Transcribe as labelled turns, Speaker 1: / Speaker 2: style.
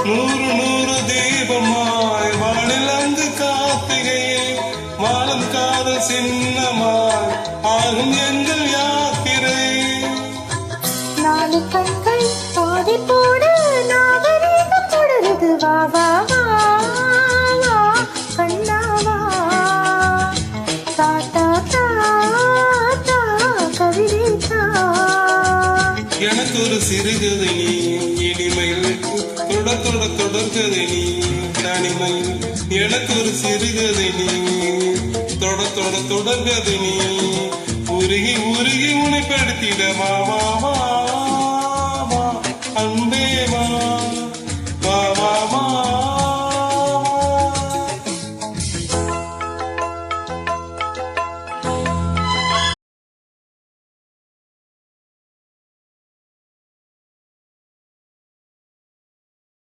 Speaker 1: நூறு நூறு தீபமாய் வானில் அங்கு கார்த்திகையில் வாழும் காதல் சின்னமாய் ஆகும் எங்கள் யாத்திரை.
Speaker 2: நாலு கண்கள் பாதி போட நாகரீகம் தொடருது. வா வா வா வா கண்ணாவா தாத்தா தாத்தா கவிதை தா.
Speaker 1: எனக்கு ஒரு சிறுகதை நீ இனிமையில் தொட தொட தொடர்கதை நீ தனிமையில். எனக்கு ஒரு சிறுகதை நீ தொட தொட தொடர்கதை நீ உருகி உருகி உனைப்படுத்திட வா வா வா.